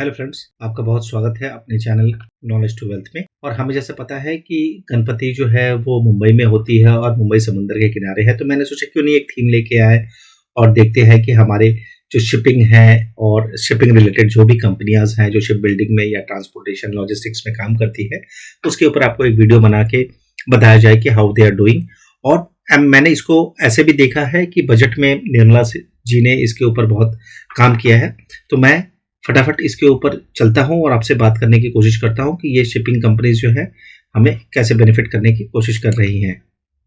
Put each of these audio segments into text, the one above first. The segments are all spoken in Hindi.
हेलो फ्रेंड्स, आपका बहुत स्वागत है अपने चैनल नॉलेज टू वेल्थ में। और हमें जैसे पता है कि गणपति जो है वो मुंबई में होती है और मुंबई समुंदर के किनारे है, तो मैंने सोचा क्यों नहीं एक थीम लेके आए और देखते हैं कि हमारे जो शिपिंग है और शिपिंग रिलेटेड जो भी कंपनियां हैं जो शिप बिल्डिंग में या ट्रांसपोर्टेशन लॉजिस्टिक्स में काम करती है, उसके ऊपर आपको एक वीडियो बना के बताया जाए कि हाउ दे आर डूइंग। और मैंने इसको ऐसे भी देखा है कि बजट में निर्मला जी ने इसके ऊपर बहुत काम किया है, तो मैं फटाफट इसके ऊपर चलता हूं और आपसे बात करने की कोशिश करता हूं कि ये शिपिंग कंपनीज जो है हमें कैसे बेनिफिट करने की कोशिश कर रही हैं।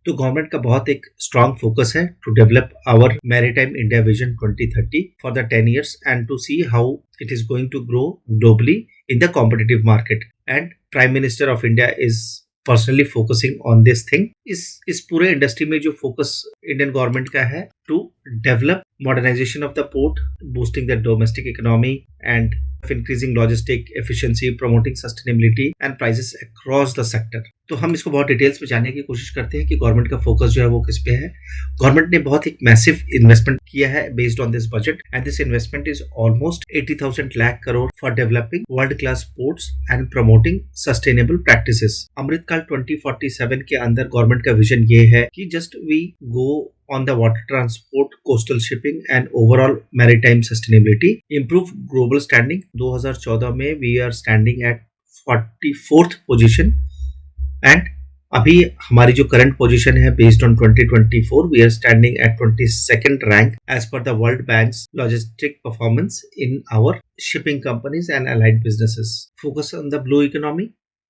तो गवर्नमेंट का बहुत एक स्ट्रांग फोकस है to develop our maritime India vision 2030 for the 10 years and to see how it is going to grow globally in the competitive market. And prime minister of India is personally focusing on this thing. इस पूरे इंडस्ट्री में जो फोकस इंडियन गवर्नमेंट का है to develop modernisation of the port, boosting the domestic economy and increasing logistic efficiency, promoting sustainability and prices across the sector। तो हम इसको बहुत डिटेल्स में जानने की कोशिश करते हैं कि गवर्नमेंट का फोकस जो है वो किस पे है। गवर्नमेंट ने बहुत एक मैसिव इन्वेस्टमेंट किया है based on this budget and this investment is almost 80,000 lakh crore for developing world class ports and promoting sustainable practices. Amritkaal 2047 के अंदर गवर्नमेंट का विजन ये है कि just we go on the water transport, coastal shipping and overall maritime sustainability, improve global standing। 2014 में we are standing at 44th position and अभी हमारी जो करंट पोजीशन है based on 2024 we are standing at 22nd rank as per the World Bank's logistic performance in our shipping companies and allied businesses। Focus on the blue economy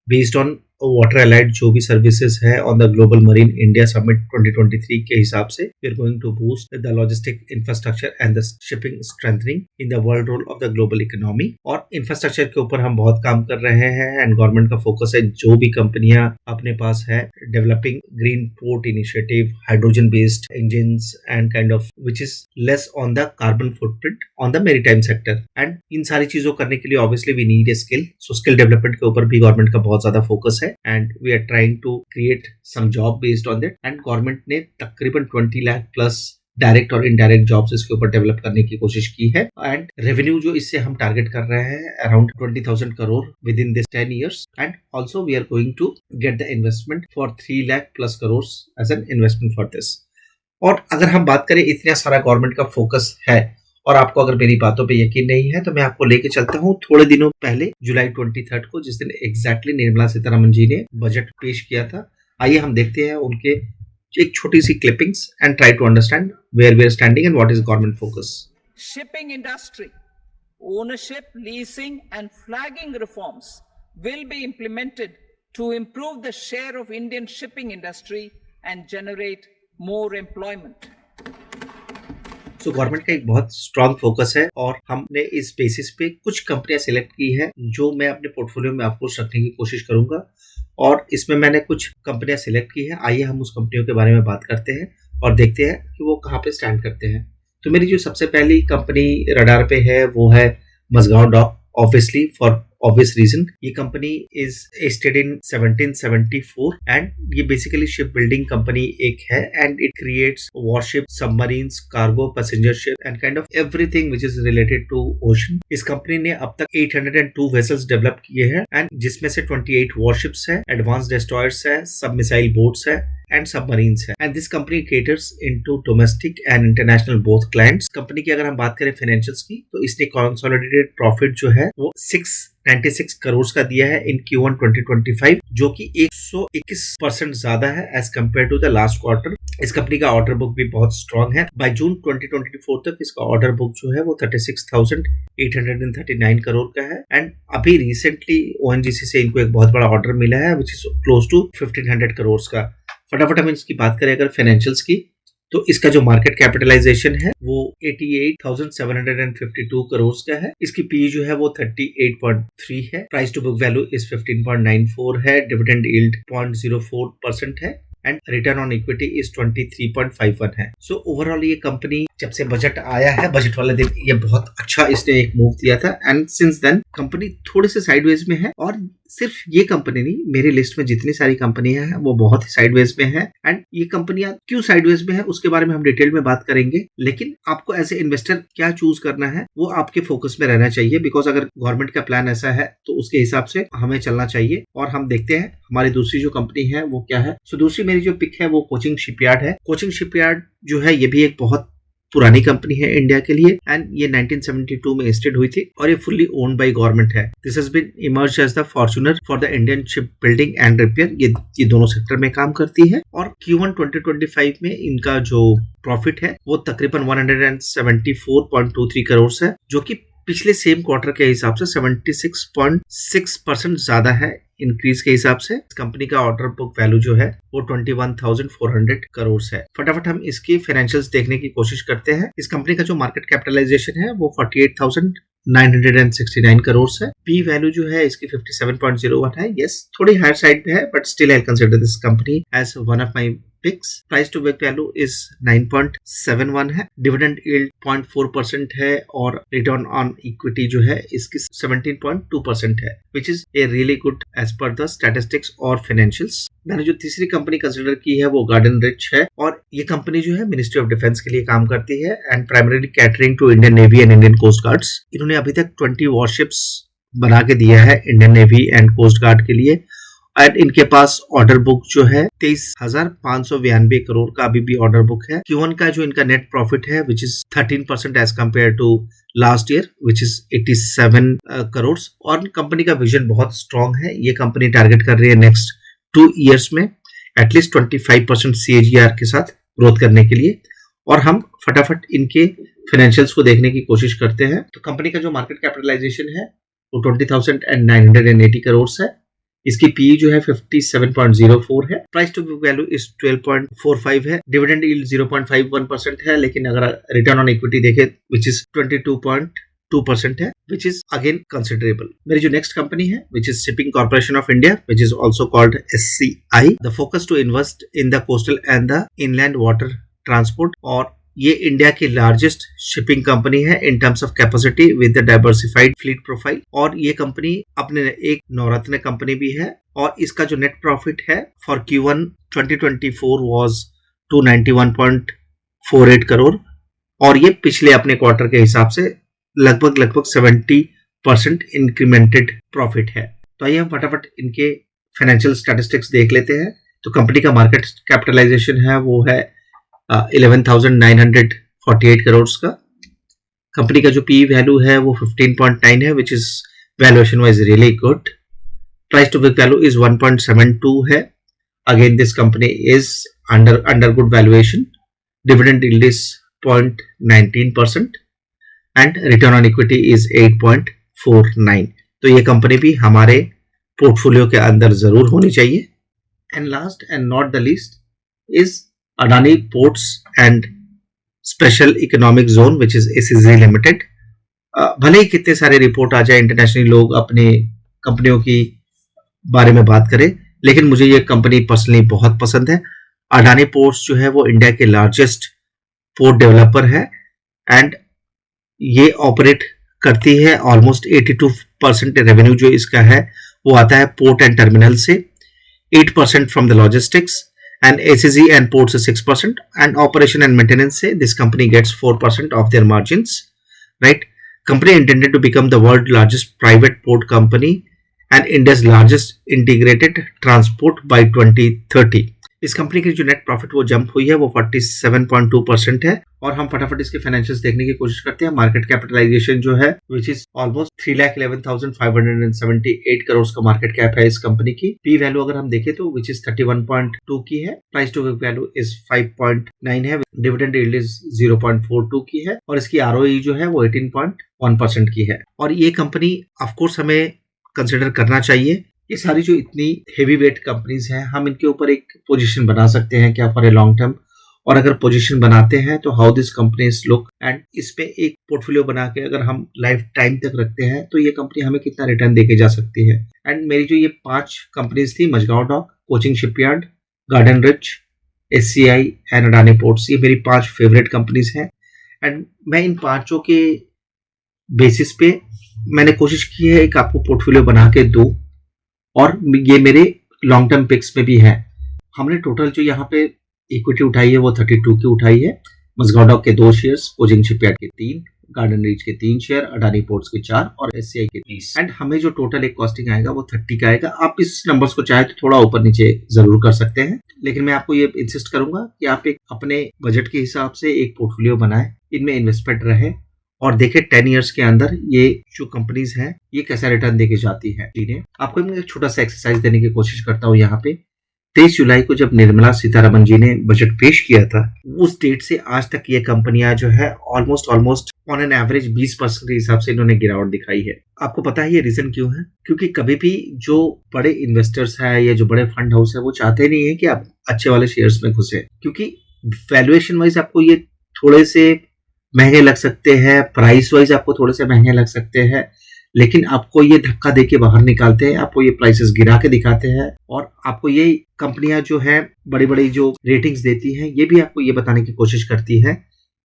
based on water allied जो भी सर्विसेज है on the global marine India summit 2023 के हिसाब से we are going to boost the logistic infrastructure and the shipping strengthening in the world role of the global economy. और इंफ्रास्ट्रक्चर के ऊपर हम बहुत काम कर रहे हैं एंड गवर्नमेंट का फोकस है जो भी कंपनियां अपने पास है developing green port initiative, hydrogen based engines and kind of which is less on the carbon footprint on the maritime sector. And in सारी चीजों करने के लिए obviously we need a skill, so skill development के ऊपर भी गवर्नमेंट का बहुत ज्यादा फोकस है and we are trying to create some job based on that। and government ने तकरीबन 20 लाख प्लस डायरेक्ट और इनडायरेक्ट जॉब्स इसके ऊपर डेवलप करने की कोशिश की है एंड रेवेन्यू जो इससे हम टारगेट कर रहे हैं around 20,000 crore within this 10 years and also we are going to get the investment for 3 lakh plus crore as an investment for this. और अगर हम बात करें इतना सारा गवर्नमेंट का फोकस है और आपको अगर मेरी बातों पे यकीन नहीं है तो मैं आपको लेके चलता हूँ थोड़े दिनों पहले जुलाई 23 को, जिस दिन एग्जैक्टली निर्मला सीतारमण जी ने बजट पेश किया था। आइए हम देखते हैं उनके एक छोटी सी clippings and try to understand where we are standing and what is government focus. Shipping industry ownership, leasing and flagging reforms will be implemented to improve the share of Indian shipping industry and generate more employment। तो गवर्नमेंट का एक बहुत स्ट्रांग फोकस है और हमने इस बेसिस पे कुछ कंपनियां सिलेक्ट की है जो मैं अपने पोर्टफोलियो में आपको रखने की कोशिश करूंगा। और इसमें मैंने कुछ कंपनियां सिलेक्ट की है, आइए हम उस कंपनियों के बारे में बात करते हैं और देखते हैं कि वो कहाँ पे स्टैंड करते हैं। तो मेरी जो सबसे पहली कंपनी रडार पे है वो है Mazagon dock, obviously for obvious reason। ये company is established in 1774 and ये basically ship building company एक है and it creates warships, submarines, cargo, passenger ship and kind of everything which is related to ocean। इस कंपनी ने अब तक 802 vessels डेवलप किए हैं एंड जिसमें से 28 warships है, advanced destroyers है, सब मिसाइल बोट्स है एंड सबमरीन्स है। And this company caters into domestic and international both clients. Company की अगर हम बात करें फाइनेंशियल्स की तो इसने कंसोलिडेटेड प्रॉफिट जो है वो 696 करोड़ का दिया है इन Q1 2025, जो कि 121% ज्यादा है as compare to the last quarter. इस कंपनी का ऑर्डर बुक भी बहुत स्ट्रॉन्ग है। बाय जून 2024 तक इसका ऑर्डर बुक जो है वो 36,839 करोड़ का है एंड अभी रिसेंटली ONGC से इनको एक बहुत बड़ा ऑर्डर मिला है which is close to 1500 crore का। फटाफट हम इसकी बात करें अगर फाइनेंशियल्स की तो इसका जो मार्केट कैपिटलाइजेशन है वो 88,752 करोड़ का है। इसकी पी जो है वो 38.3 है। Price to book value is 15.94 है। डिविडेंड यील्ड 0.04% है and return on equity is 23.51 है। सो ओवरऑल ये कंपनी जब से बजट आया है, बजट वाले दिन ये बहुत अच्छा इसने एक मूव दिया था एंड सिंस देन कंपनी थोड़े से साइडवेज में है। और सिर्फ ये कंपनी नहीं, मेरी लिस्ट में जितनी सारी कंपनियां हैं वो बहुत ही साइडवेज में है। एंड ये कंपनियां क्यों साइडवेज में है उसके बारे में हम डिटेल में बात करेंगे, लेकिन आपको एज ए इन्वेस्टर क्या चूज करना है वो आपके फोकस में रहना चाहिए, बिकॉज अगर गवर्नमेंट का प्लान ऐसा है तो उसके हिसाब से हमें चलना चाहिए। और हम देखते हैं हमारी दूसरी जो कंपनी है वो क्या है। सो दूसरी मेरी जो पिक है वो कोचिंग शिपयार्ड है। कोचिंग शिपयार्ड जो है ये भी एक बहुत पुरानी कंपनी है इंडिया के लिए एंड ये 1972 में लिस्टेड हुई थी और ये फुल्ली ओन्ड बाय गवर्नमेंट है। This has been emerge as the forerunner for the Indian ship building and repair. ये दोनों सेक्टर में काम करती है और Q1 2025 में इनका जो प्रॉफिट है वो तकरीबन 174.23 करोड़ है, जो कि पिछले सेम क्वार्टर के हिसाब से 76.6% ज्यादा है इंक्रीज के हिसाब से। इस कंपनी का ऑर्डर बुक वैल्यू जो है वो 21,400 करोड़ है। फटाफट हम इसकी फाइनेंशियल्स देखने की कोशिश करते हैं। इस कंपनी का जो मार्केट कैपिटलाइजेशन है वो 48,969 करोड़ है। पी वैल्यू जो है इसकी 57.01 है। यस, थोड़ी हायर साइड पे है but still I consider this company as one of my picks. Price to book value is 9.71 है। डिविडेंड यील्ड 0.4% है और रिटर्न ऑन इक्विटी जो है इसकी 17.2% है, which is a really good as per the statistics और फाइनेंशियल्स। मैंने जो तीसरी कंपनी कंसिडर की है वो गार्डन रिच है और ये कंपनी जो है मिनिस्ट्री ऑफ डिफेंस के लिए काम करती है and primarily catering to Indian navy and Indian coast guards. इन्होंने अभी तक 20 वॉरशिप्स बना के दिया है Indian navy and coast guard के लिए एंड इनके पास ऑर्डर बुक जो है 23,592 करोड़ का अभी भी ऑर्डर बुक है। Q1 का जो इनका नेट प्रॉफिट है which is 13% as compare to last year which is 87 crore. और कंपनी का विजन बहुत स्ट्रॉन्ग है। ये कंपनी टारगेट कर रही है नेक्स्ट 2 ईयर्स में एटलीस्ट 25% CAGR के साथ ग्रोथ करने के लिए। और हम फटाफट इनके फाइनेंशियल्स को देखने की कोशिश करते हैं। तो कंपनी का जो मार्केट कैपिटलाइजेशन है वो 20,980 करोड़ है। इसकी पीई जो है 57.04 है। Price to book value is 12.45 है। डिविडेंड यील्ड 0.51% है, लेकिन अगर रिटर्न ऑन इक्विटी देखें विच इज 22.2% है, विच इज अगेन कंसिडरेबल। मेरी जो नेक्स्ट कंपनी है which is shipping corporation of India which is also called SCI। The focus to invest in the coastal and the inland water transport और ये इंडिया की लार्जेस्ट शिपिंग कंपनी है in terms of capacity with the diversified fleet profile. और ये कंपनी अपने एक नवरत्न कंपनी भी है और इसका जो नेट प्रॉफिट है फॉर Q1 2024 वाज 291.48 करोड़ और ये पिछले अपने क्वार्टर के हिसाब से लगभग 70% इंक्रीमेंटेड प्रॉफिट है। तो आइए हम फटाफट इनके फाइनेंशियल स्टैटिस्टिक्स देख लेते हैं। तो कंपनी का मार्केट कैपिटलाइजेशन है वो है 11,948 करोड़ का। कंपनी का जो पी वैल्यू है वो 15.9 है which is valuation wise really good. Price to book value is 1.72 है। Again this company is under good valuation. Dividend yield is 0.19% and return on equity is 8.49। तो ये कंपनी भी हमारे पोर्टफोलियो के अंदर जरूर होनी चाहिए। And last and not the least is Adani ports and special economic zone which is ACZ limited. भले ही कितने सारे रिपोर्ट आ जाए, इंटरनेशनल लोग अपने कंपनियों की बारे में बात करें, लेकिन मुझे ये कंपनी पर्सनली बहुत पसंद है। अडानी पोर्ट्स जो है वो इंडिया के लार्जेस्ट पोर्ट डेवलपर है एंड ये ऑपरेट करती है ऑलमोस्ट 82% रेवेन्यू जो इसका है वो आता है पोर्ट एंड टर्मिनल से, 8% from the logistics and ACZ and ports is 6% and operation and maintenance say this company gets 4% of their margins, right? Company intended to become the world's largest private port company and India's largest integrated transport by 2030. इस कंपनी की जो नेट प्रॉफिट वो जंप हुई है वो 47.2% है। और हम फटाफट इसके फाइनेंशियल्स देखने की कोशिश करते हैं। मार्केट कैपिटलाइजेशन जो है विच इज ऑलमोस्ट 3,11,578 करोड़ का मार्केट कैप है इस कंपनी की। पी वैल्यू अगर हम देखें तो विच इज 31.2 की है। Price to book value is 5.9 है। डिविडेंड यील्ड इज 0.42 की है और इसकी ROE जो है वो 18.1% की है। और ये कंपनी ऑफकोर्स हमें कंसिडर करना चाहिए। ये सारी जो इतनी हेवी वेट कंपनीज हैं हम इनके ऊपर एक पोजीशन बना सकते हैं क्या फॉर ए लॉन्ग टर्म, और अगर पोजीशन बनाते हैं तो how this companies look and इस पे एक पोर्टफोलियो बना के अगर हम लाइफ टाइम तक रखते हैं तो ये कंपनी हमें कितना रिटर्न देके जा सकती है। एंड मेरी जो ये 5 कंपनीज थी, Mazagon dock, Cochin shipyard, Garden Reach, SCI and Adani ports, ये मेरी 5 फेवरेट कंपनीज हैं एंड मैं इन पांचों के बेसिस पे मैंने कोशिश की है एक आपको पोर्टफोलियो बना के दूं, और ये मेरे लॉन्ग टर्म पिक्स में भी है। हमने टोटल जो यहाँ पे इक्विटी उठाई है वो 32 की उठाई है। मज़गाओ डॉक के 2 शेयर्स, कोचिंग शिपयार्ड के 3, गार्डन रीच के 3 शेयर, अडानी पोर्ट्स के 4 और एससीआई के 30। एंड हमें जो टोटल एक कॉस्टिंग आएगा वो 30 का आएगा। आप इस नंबर्स को चाहे तो थोड़ा ऊपर नीचे जरूर कर सकते हैं, लेकिन मैं आपको ये इंसिस्ट करूंगा कि आप एक अपने बजट के हिसाब से एक पोर्टफोलियो बनाएं, इनमें इन्वेस्टमेंट रहे और देखें 10 इयर्स के अंदर ये जो कंपनीज हैं ये कैसा रिटर्न देके जाती है। आपको मैं एक छोटा सा एक्सरसाइज देने की कोशिश करता हूँ। यहाँ पे 23 जुलाई को जब निर्मला सीतारमण जी ने बजट पेश किया था, उस डेट से आज तक ये कंपनियां जो है ऑलमोस्ट ऑन एन एवरेज 20% के हिसाब से इन्होंने गिरावट दिखाई है। आपको पता है ये रीजन क्यों है? क्योंकि कभी भी जो बड़े इन्वेस्टर्स हैं या जो बड़े फंड हाउस है वो चाहते नहीं है कि आप अच्छे वाले शेयर्स में घुसे, क्योंकि वैल्यूएशन वाइज आपको ये थोड़े से महंगे लग सकते हैं, प्राइस वाइज आपको थोड़े से महंगे लग सकते हैं, लेकिन आपको ये धक्का देके बाहर निकालते हैं, आपको ये प्राइसेस गिरा के दिखाते हैं, और आपको ये कंपनियां जो है बड़ी बड़ी जो रेटिंग्स देती हैं ये भी आपको ये बताने की कोशिश करती है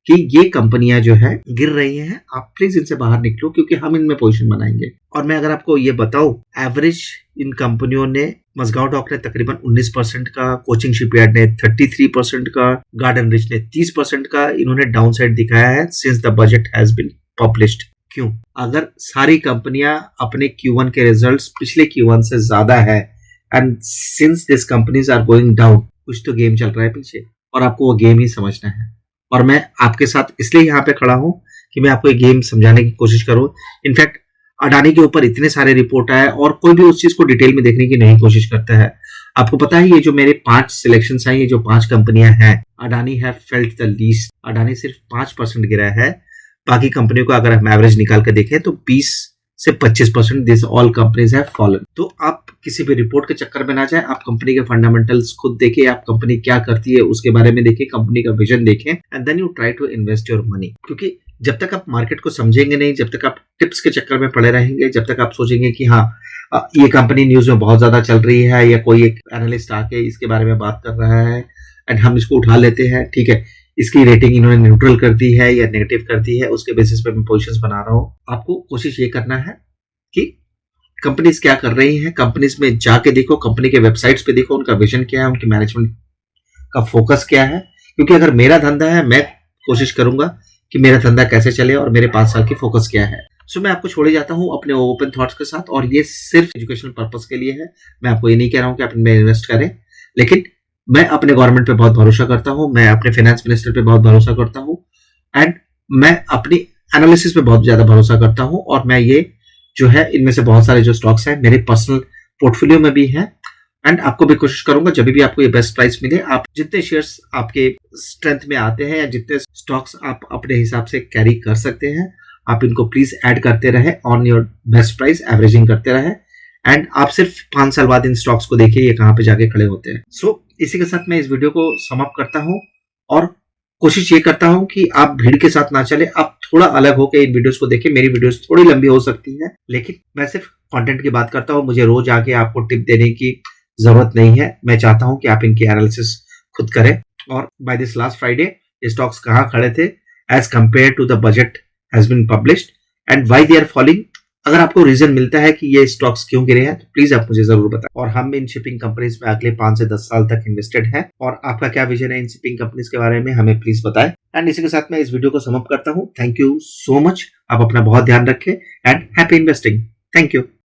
कि ये कंपनियां जो है गिर रही हैं, आप प्लीज इनसे बाहर निकलो क्योंकि हम इनमें पोजीशन बनाएंगे। और मैं अगर आपको ये बताऊं, एवरेज इन कंपनियों ने, मज़गाओ डॉक ने तकरीबन 19% का, कोचिंग शिपयार्ड ने 33% का, गार्डन रिच ने 30% का इन्होंने डाउन साइड दिखाया है since the budget has been published. क्यों? अगर सारी कंपनियां अपने Q1 के रिजल्ट्स पिछले Q1 से ज्यादा है and since this companies are going down, कुछ तो गेम चल रहा है पीछे और आपको वो गेम ही समझना है। और मैं आपके साथ इसलिए यहाँ पे खड़ा हूं कि मैं आपको ये गेम समझाने की कोशिश करूं। इनफैक्ट अडानी के ऊपर इतने सारे रिपोर्ट आए और कोई भी उस चीज को डिटेल में देखने की नहीं कोशिश करता है। आपको पता है ये जो मेरे 5 सिलेक्शंस हैं, ये जो 5 कंपनियां हैं, Adani have felt the least. Adani सिर्फ 5% गिरा है, बाकी कंपनियों को अगर हम एवरेज निकाल कर देखें तो 20 से 25% this all companies have fallen. तो आप किसी भी रिपोर्ट के चक्कर में ना जाए, आप कंपनी के फंडामेंटल्स खुद देखें, आप कंपनी क्या करती है उसके बारे में देखें, कंपनी का विजन देखें, and then you try to invest your money. क्योंकि जब तक आप मार्केट को समझेंगे नहीं, जब तक आप टिप्स के चक्कर में पड़े रहेंगे, जब तक आप सोचेंगे कि हाँ ये कंपनी न्यूज में बहुत ज्यादा चल रही है या कोई एक एनालिस्ट आके इसके बारे में बात कर रहा है एंड हम इसको उठा लेते हैं, ठीक है, इसकी रेटिंग इन्होंने न्यूट्रल कर दी है या नेगेटिव कर दी है, उसके बेसिस पे मैं पोजीशंस बना रहा हूँ। आपको कोशिश ये करना है कि कंपनीज क्या कर रही हैं, कंपनीज में जाके देखो, कंपनी के वेबसाइट्स पे देखो, उनका विजन क्या है, उनकी मैनेजमेंट का फोकस क्या है। क्योंकि अगर मेरा धंधा है, मैं कोशिश करूंगा कि मेरा धंधा कैसे चले और मेरे 5 साल की फोकस क्या है। सो मैं आपको छोड़े जाता हूँ अपने ओपन थॉट्स के साथ, और ये सिर्फ एजुकेशनल पर्पस के लिए है। मैं आपको ये नहीं कह रहा हूँ कि आप इनमें इन्वेस्ट करें, लेकिन मैं अपने गवर्नमेंट पे बहुत भरोसा करता हूँ, मैं अपने फाइनेंस मिनिस्टर पे बहुत भरोसा करता हूँ, एंड मैं अपनी एनालिसिस पे बहुत ज्यादा भरोसा करता हूँ। और मैं ये जो है, इनमें से बहुत सारे जो स्टॉक्स हैं मेरे पर्सनल पोर्टफोलियो में भी हैं, एंड आपको भी कोशिश करूंगा जब भी आपको ये बेस्ट प्राइस मिले, आप जितने शेयर्स आपके स्ट्रेंथ में आते हैं या जितने स्टॉक्स आप अपने हिसाब से कैरी कर सकते हैं, आप इनको प्लीज ऐड करते रहे on your best price, averaging करते रहे, एंड आप सिर्फ 5 साल बाद इन स्टॉक्स को देखिए ये कहां पे जाके खड़े होते हैं। सो इसी के साथ मैं इस वीडियो को समाप्त करता हूं और कोशिश ये करता हूं कि आप भीड़ के साथ ना चले, आप थोड़ा अलग होकर इन वीडियोस को देखें। मेरी वीडियोस थोड़ी लंबी हो सकती है, लेकिन मैं सिर्फ कंटेंट की बात करता हूं, मुझे रोज आके आपको टिप देने की जरूरत नहीं है। मैं चाहता हूं कि आप इनकी एनालिसिस खुद करें, और बाय दिस लास्ट फ्राइडे ये स्टॉक्स कहां खड़े थे as compare to the budget has been published and why they are falling. अगर आपको रीजन मिलता है कि ये स्टॉक्स क्यों गिरे हैं तो प्लीज आप मुझे जरूर बताएं। और हम इन शिपिंग कंपनीज में अगले 5 से 10 साल तक इन्वेस्टेड हैं, और आपका क्या विजन है इन शिपिंग कंपनीज के बारे में हमें प्लीज बताएं। एंड इसी के साथ मैं इस वीडियो को समाप्त करता हूं। थैंक यू सो मच, आप अपना बहुत ध्यान रखें and happy investing. Thank you.